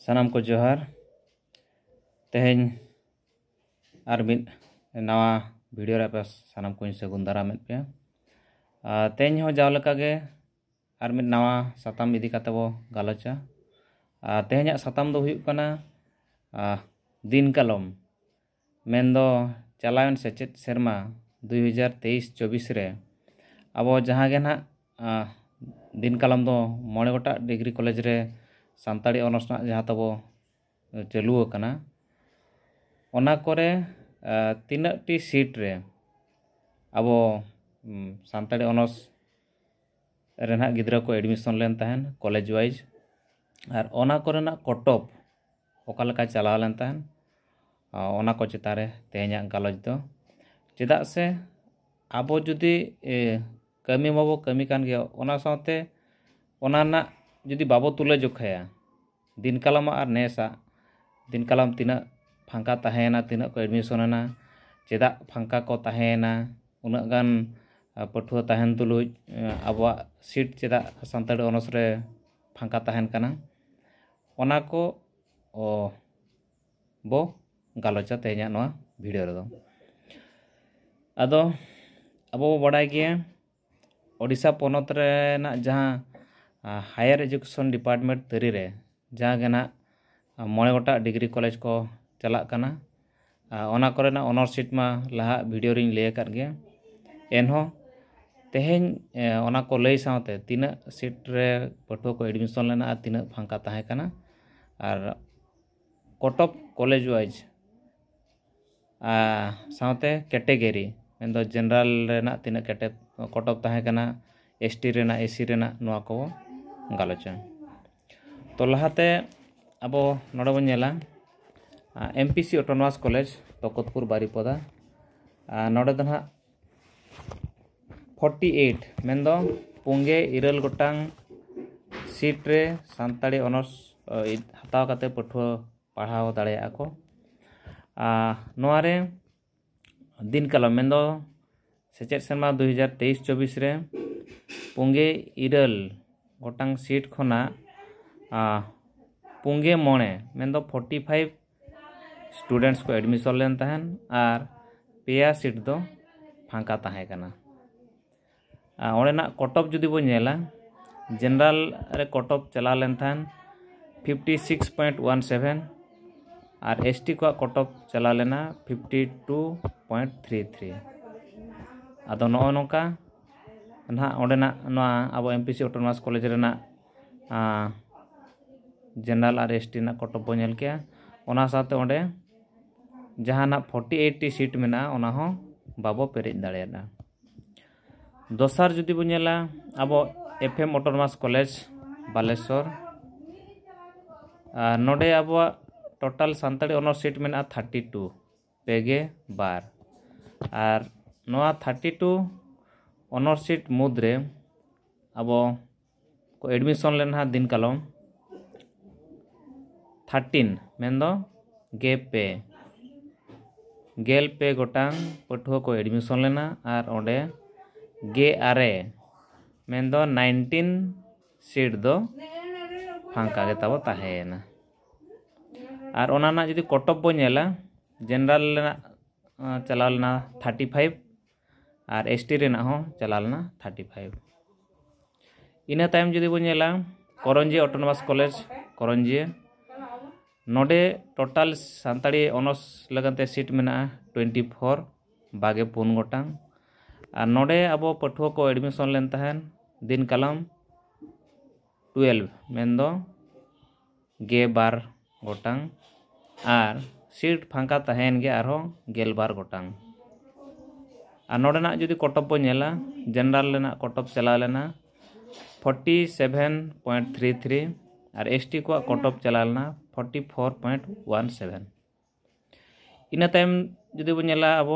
सानाम को जोहार तेहें और मिद नवा वीडियो रे पे सानाम को सगुन दाराम पे तेहें हो जाव लकागे और मिद नवा साताम इदी काते बो गालोचा तेहें साताम दो हुयुग कना दिन कलम मेनदो चलावन सेचेत सेरमा 2023-24 रे अब जहाँ गे ना दिन कलम दो मोड़े गोटा डिग्री कॉलेज रे सानताड़ी ऑनर्स ना जहाँ तबो चालू कना ओना करे तीना टी सीट रे अब सानताड़ी ऑनर्स रेना गिद्रा को एडमिशन लेन तहन कॉलेज वाइज और ओना कोरेना कटअप ओका लेका चलाव लेन तहन ओना को चितारे तेहें गालोज दो चेदा से अब जुदी कमी माबो कमी कान गया ओना साथे ओना ना जुदी बाबो तुले जोखाया दिन कलम और नेसा दिन कलम तीना फांका तहेना तीना को एडमिशनना चेदा फांका को तहेना उना गान पठुआ तहन तुलुज अब सीट चेदा सानताड़ी ऑनर्स रे फांका तहन कना ओना को बो गालोचा तेहें नवा वीडियो रे अदो अब बड़ाई गए ओडिशा पोनत रेना जहाँ हायर एजुकेशन डिपार्टमेंट तरी रे जहाँ गेना मोड़े गोटा डिग्री कॉलेज को चला कना ओना कोरेना ऑनर्स सीट मा लहा वीडियो रिंग ले कर गया एनहो तेहें ओना को लई साथे तीना सीट रे पठुआ को एडमिशन लेना और तीना फांका ताहे कना और कटअप कॉलेज वाइज साथे कैटेगरी मेनदो जनरल रेना तीना कैटे कटअप ताहे कना एसटी रेना एसी रेना नोआ को गालोचा तो लहाते अब नोडे बन नेला एमपीसी ऑटोनोमस कॉलेज तकतपुर बारीपदा नोडे दो ना 48 मेनदो पुंगे इरल गोटांग सीट रे सानताड़ी ऑनर्स हताव काते पठुआ पढ़ाव दाड़ेया को नोआ रे दिन कलम मेनदो सेचेत सेरमा 2023-24 रे पुंगे इरल गोटांग सीट खोना पुंगे मोड़े मेनदो 45 स्टूडेंट्स को एडमिशन लेन तहन और पेया सीट दो फांका ताहे कना ओडेना कटअप जुदी बो नेला जनरल रे कटअप चला लेन तहन 56.17 और एसटी को कटअप चला लेना 52.33 आदो नो नोका ना ओडेना नोआ अब एमपीसी ऑटोनोमस कॉलेज रेना जनरल और एसटी ना कटअप बो नेल के ओना साथे ओंडे जहाना 48 टी सीट मेना ओना हो बाबो पेरेज दाड़ेना दोसार जुदी बो नेला अब एफएम ऑटोनोमस कॉलेज बालेश्वर नोडे अब टोटल सानताड़ी ऑनर्स सीट मेना 32 पेगे बार और नोआ 32 ऑनर्स सीट मुद्रे अब को एडमिशन लेना दिन कलम 13 मेनदो गेल पे गोटांग पठुआ को एडमिशन लेना और ओंडे गे आरे मेनदो 19 सीट दो फांका गे ताबो ताहेना और ओना ना जुदी कटअप बो नेला जनरल लेना चलाव लेना 35 और एसटी रेना हो चला लेना 35 इना टाइम जुदी बो नेला करंजी ऑटोनोमस कॉलेज करंजी नोडे टोटल सानताड़ी ऑनर्स लगनते सीट मेना 24 बागे पुन गोटांग और नोडे अब पठुआ को एडमिशन लेन तहन दिन कलम 12 मेनदो गे बार गोटांग और सीट फांका तहेन गे आरो गेल बार गोटांग और नोडेना जुदी कटअप बो नेला जनरल लेना कटअप चला लेना 47.33 और एसटी को कटअप चला लेना 44.17 इना टाइम जुदी बो नेला अब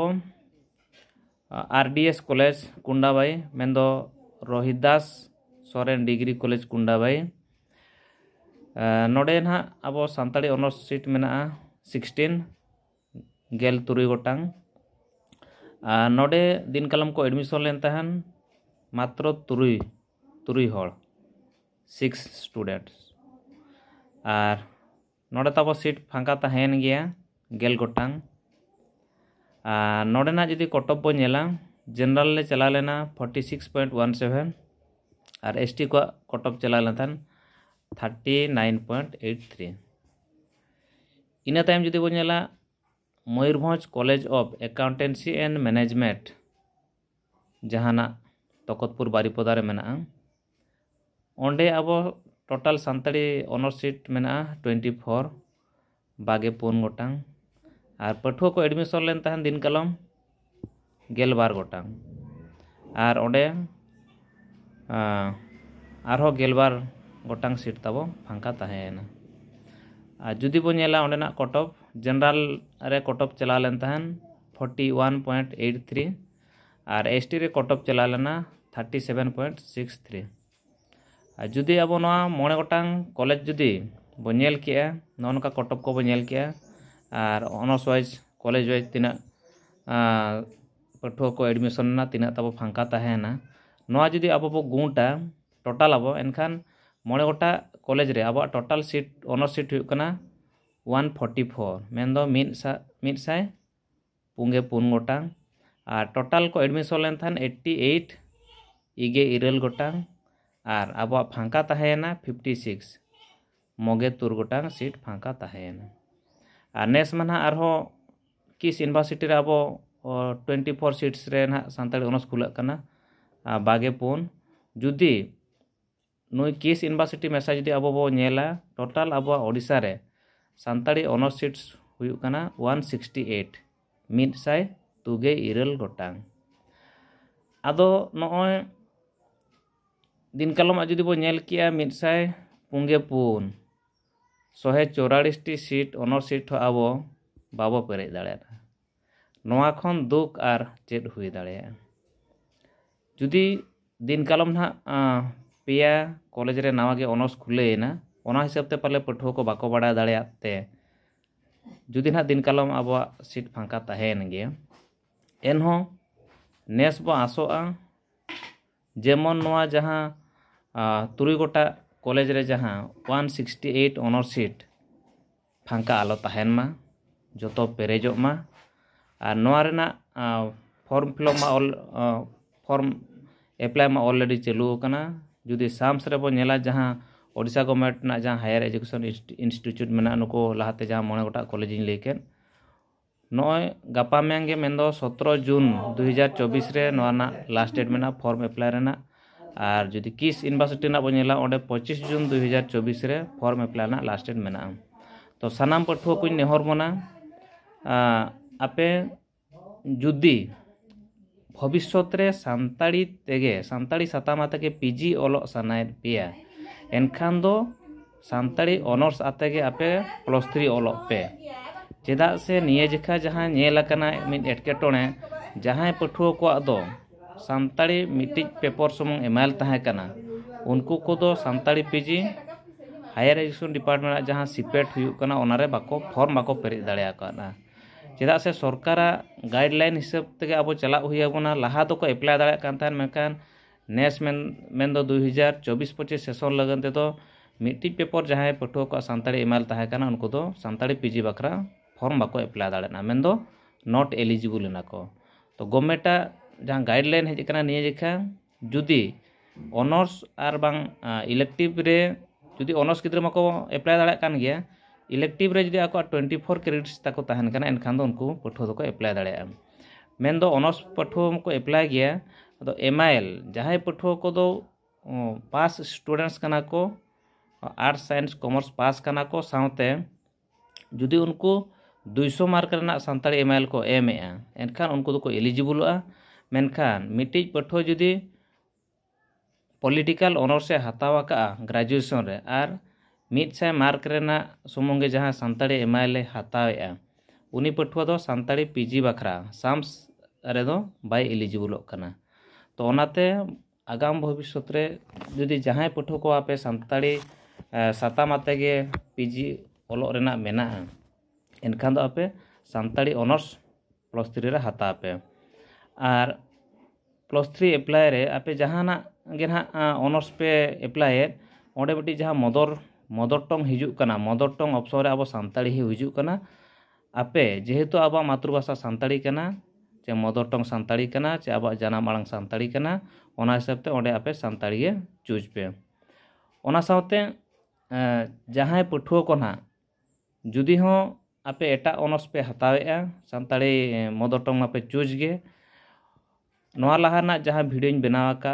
आरडीएस कॉलेज कुंडाबाई मेनदो रोहिदास सोरेन डिग्री कॉलेज कुंडाबाई नोडे ना अब सानताड़ी ऑनर्स सीट मेना 16 गेल तुरुई गोटांग नोडे दिन कलम को एडमिशन लेन तहन मात्र तुरुई हड़ 6 स्टूडेंट्स और नोडे ताबो सीट फांका तहेन गया गेल गोटांग नोडेना जुदी कटअप बो नेला जनरल ले चला लेना 46.17 और एसटी को कटअप चला लेना 39.83 इना तायम जुदी बो नेला Mayurbhanj college of accountancy and management जहाना तकतपुर बारिपदा रे मेना ओंडे अब टोटल सानताड़ी ऑनर सीट मेना 24 बागे पुन गोटांग और पठुआ को एडमिशन लेन तहन दिन कलम 12 गोटांग और ओंडे आरहो 12 गोटांग सीट ताबो फांका तहेना और जुदी बो नेला ओंडेना कटअप जनरल रे कटअप चला लेन तहन 41.83 और एसटी रे कटअप चला लेना 37.63 और जुदी अब मोड़े गोटांग कॉलेज जुदी बो नेल किया नौनका कटअप को बो नेल किया और ऑनर्स वाइज कॉलेज वाइज तीना पठुआ को एडमिशन ना तीना तब फांका तहेना नोआ जुदी अब बो गुंटा टोटल अब एनखान मोड़े गोटा कॉलेज रे अब टोटल सीट ऑनर्स सीट हुई कना 144 मेन दो मिड साय पुंगे पुन गोटांग और टोटल को एडमिशन लेन थान 88 इगे इरल गोटांग और अब फांका तहेना 56 मोगे तुर गोटांग सीट फांका तहेना और नेस माना आरहो किस यूनिवर्सिटी रे अब 24 सीट्स रे ना सानताड़ी ऑनर्स खुला कना बागे पुन जुदी नुई किस यूनिवर्सिटी मेसा जुदी अब बो नेला टोटल अब ओडिशा रे सानताड़ी ऑनर्स सीट्स हुई कना 168 मिड साय तुगे इरल गोटांग आदो नॉय दिन कलम जुदी बो नेल किया मिड साय पुंगे पुन 144 टी सीट ऑनर सीट अब बाबो पेरे दाड़ेना नोआ खन दुख और चेद हुई दाड़ेया जुदी दिन कलम ना पेया कॉलेज रे नावा गे ऑनर्स खुलेना ओना हिसाब ते पाले पठुआ को बाको बाड़ा दाड़ेयाते जुदी ना दिन कलम अब सीट फांका तहेन गे एनहो नेस बो आसोआ जेमन नोआ जहां 3 गोटा कॉलेज रे जहां 168 ऑनर सीट फांका आलो तहेन मा जोतो पेरेजो मा और नोआ रेना फॉर्म फिलअप मा फॉर्म एप्लाई मा ऑलरेडी चालू कना जुदी साम्स रे बो नेला जहां ओडिशा गवर्नमेंट ना जहां हायर एजुकेशन इंस्टीट्यूट मेना नुको लाहाते जहां मोने गोटा कॉलेज इन लेकेन नॉय गापा मेंगे मेंदो 17 जून 2024 रे नोआ ना लास्ट डेट मेना फॉर्म एप्लाई रेना और जुदी किस यूनिवर्सिटी ना बो नेला ओंडे 25 जून 2024 रे फॉर्म एप्लाई ना लास्ट डेट मेना तो सानाम पठुआ को नेहर मना आपे जुदी भविष्यत रे सानताड़ी तेगे सानताड़ी साताम आते पीजी ओलो सानाय पेया एनखान दो सानताड़ी ऑनर्स आते गे आपे +3 ओलो पे चेदा से निये जखा जहां नेलकना मिड एटकेटोणे जहां पठुआ को दो सानताड़ी मिट्टी पेपर सुमुंग एमाइल तहां कना उनको को दो सानताड़ी पीजी हायर एजुकेशन डिपार्टमेंट जहां सिपेट हुई कना ओनारे बाको फॉर्म बाको पेरे दाड़ेया कना चेदा से सरकार गाइडलाइन हिसाब तेगे अब चला हुई आबोना लाहा तो को एप्लाई दाड़े कान थान मेकान नेस मेन दो 2024-25 सेशन लगन ते दो मिट्टी पेपर जहां पठुआ को सानताड़ी एमाइल तहां कना उनको दो सानताड़ी पीजी बकरा फॉर्म बाको एप्लाई दाड़ेना मेन दो नॉट एलिजिबल ना को तो गवर्नमेंट जहां गाइडलाइन हेज कना निये जेखा जुदी ऑनर्स और बांग इलेक्टिव रे जुदी ऑनर्स गिद्रा माको एप्लाई दाड़े कान गया इलेक्टिव रे जुदी आको 24 क्रेडिट्स ताको तहन कना एनखान दो उनको पठुआ दो को एप्लाई दाड़ेया मेन दो ऑनर्स पठुआ को एप्लाई गया तो एमआईएल जहां पठुआ को दो पास स्टूडेंट्स कना को आर्ट्स साइंस कॉमर्स पास कना को साउते जुदी उनको 200 मार्क रेना सानताड़ी एमआईएल को एमएआ एनखान उनको दो को एलिजिबलआ मेनखान मिट्टी पठुआ जुदी पॉलिटिकल ऑनर्स से हतावा का ग्रेजुएशन रे और 100 मार्क रेना सुमुंगे जहां सानताड़ी एमआईएल हतावेआ उनी पठुआ दो सानताड़ी पीजी बखरा साम्स रे दो बाय एलिजिबल कना तो ओनाते आगाम भविष्य रे जुदी जहां पठुआ को आपे सानताड़ी साताम आते गे पीजी ओलो रेना मेना एनखान दो आपे सानताड़ी ऑनर्स +3 रे हता पे और +3 एप्लाई रे आपे जहाना गे ना ऑनर्स पे एप्लाई ओंडे मिट्टी जहां मदर मदर टंग हिजुग कना मदर टंग ऑप्शन रे अब सानताड़ी हिजुग कना आपे जेहेतु अब मातृभाषा सानताड़ी कना चे मदर टंग सानताड़ी कना चे अब जानाम आड़ांग सानताड़ी कना ओना हिसाब ते ओंडे आपे सानताड़ी गे चूज पे ओना सावते जहां पठुआ को ना जुदी हो आपे एटा ऑनर्स पे हतावेआ सानताड़ी मदर टंग आपे चूज गे नोआ लाहाना जहां वीडियो बनावा का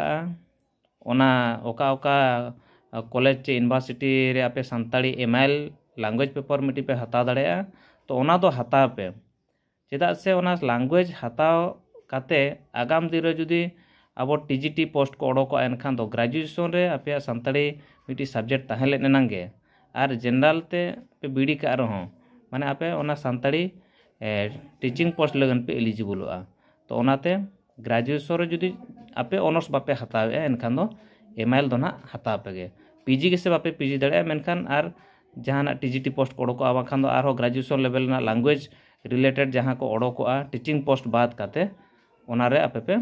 ओना ओका ओका कॉलेज चे यूनिवर्सिटी रे आपे सानताड़ी एमआईएल लैंग्वेज पेपर मिटी पे हता दाड़ेया तो ओना दो हताव पे चेदा से ओना लैंग्वेज हताव काते आगाम दिन रे जुदी अब टीजीटी पोस्ट को ओडोको एनखान दो ग्रेजुएशन रे आपे सानताड़ी मिटी सब्जेक्ट ताहें लेनेनांगे और जनरल ते पे बीडी का रहो माने आपे ओना सानताड़ी टीचिंग पोस्ट लगन पे एलिजिबलआ तो ओनाते ग्रेजुएशन रे जुदी आपे ऑनर्स बापे हतावे एनखान दो एमआईएल दो ना हताव पेगे पीजी के से बापे पीजी दड़े मेनखान आर जहां टीजीटी पोस्ट को ओडोको बाखान दो आरो ग्रेजुएशन लेवल ना लैंग्वेज रिलेटेड जहां को ओडोकोआ टीचिंग पोस्ट बाद काते ओना रे आपे पे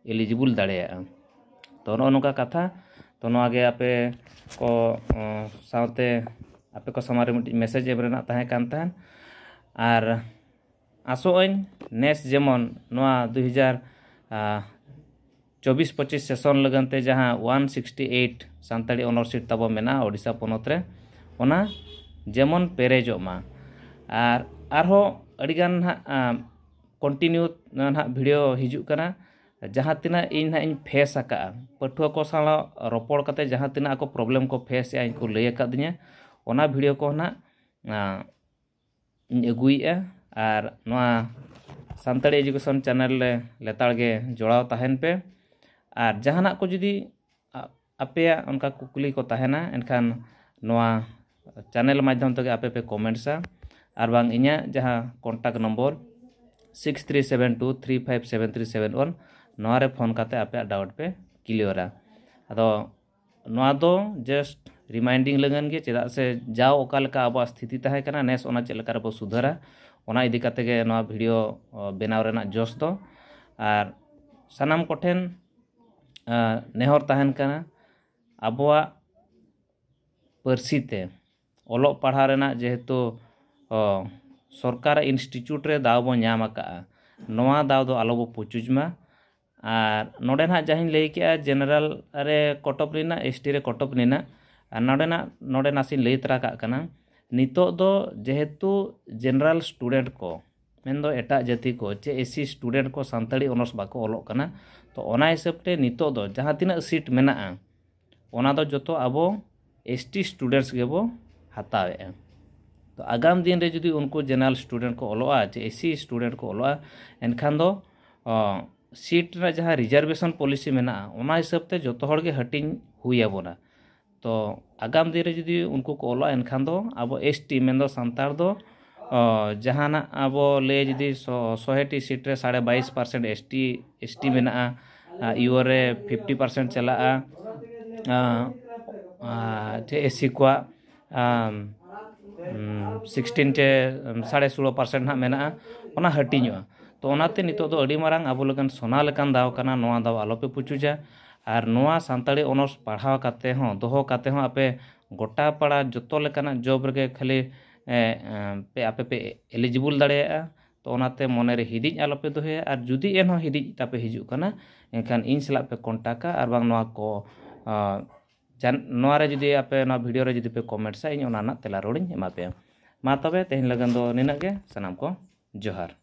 एलिजिबल दाड़ेया तो नोका कथा तो नोआगे आपे को सावते आपे को समारे मिट मेसेज एम रेना ताहे कान ताहन आर आसोअन नेस जेमन नोआ 2024-25 सेशन लगनते जहां 168 सानताड़ी ऑनर्स सीट तब मेना ओडिशा पोनत रे ओना जेमन पेरेजो मा आर अड़ीगान कंटिन्यू ना वीडियो हिजुग कना जहाँ तीना इन इन फेस आका पठुआ को साला रोपड़ कते जहाँ तीना को प्रॉब्लम को फेस या इनको लय आकादिया ओना वीडियो को ना अगुइया और नोआ सानताड़ी एजुकेशन चैनल ले लेताड़गे जोड़ाव ताहेन पे और जहाना को जुदी आपे उनका कुकली को ताहेना एनखान नोआ चैनल माध्यम तक आपे पे कमेंट्सा और बांग इन्या जहाँ कॉन्टैक्ट नंबर 6372357371 नोआ रे फोन काते आपे डाउट पे क्लियरा अदो नोआ दो जस्ट रिमाइंडिंग लगन गे चेदा से जाओ ओका लका अब स्थिति ताहे कना नेस ओना चेल लका रबो सुधारा ओना इदी काते गे नोआ वीडियो बनाव रेना जोश दो और सनाम कोठेन नेहर ताहेन कना अबवा परसीते ओलो पढ़ा रेना जेहेतु सरकार इंस्टीट्यूट रे दाव बो नाम आका नोआ दाव दो आलो बो पुचुजमा और नोडे ना जहां लई के जनरल रे कटअप लेना एसटी रे कटअप लेना और नोडे नासिन लई तरा का कना नितो दो जेहेतु जनरल स्टूडेंट को मेन दो एटा जाति को चे एससी स्टूडेंट को सानताड़ी ऑनर्स बाको ओलोक कना तो ओना हिसाब ते नितो दो जहां तिना सीट मेना ओना दो जतो आबो एसटी स्टूडेंट्स गेबो हतावे तो आगाम दिन रे जुदी उनको जनरल स्टूडेंट को ओलोआ चे एससी स्टूडेंट को ओलोआ एनखान दो सीट ना जहाँ रिजर्वेशन पॉलिसी मेना ओना हिसाब ते जतो हर के हटिंग हुई आबोना तो आगाम दिन रे जुदी उनको को ओलोआ एनखान दो अब एसटी मेन दो सांतार दो जहाना अब ले जुदी 100टी सीट रे 22% एसटी मेना यूओ रे 50% चला एससी को 16 चे 16.5% ना मेना ओना हटिंगवा तो ओनाते नितो दो अड़ी मारांग आबो लगन सोना लेकान दाव कना नोआ दाव आलोपे पुचुजा और नोआ सानताड़ी ऑनर्स पढ़ाव काते हो दोहो काते हो आपे गोटा पड़ा जतो लेकाना जॉब रे खाली पे आपे पे एलिजिबल दाड़ेया तो ओनाते मने रे हिडिज आलोपे दोहे और जुदी एन हो हिडिज तापे हिजु कना एनखान इन सला पे कांटेक्टा और बांग नोआ को नोआ रे जुदी आपे ना वीडियो रे जुदी पे कमेंट्सा इन ओना ना तेला रोडिंग एमा पे मा तबे तेहन लगन दो निना गे सनाम को जोहार।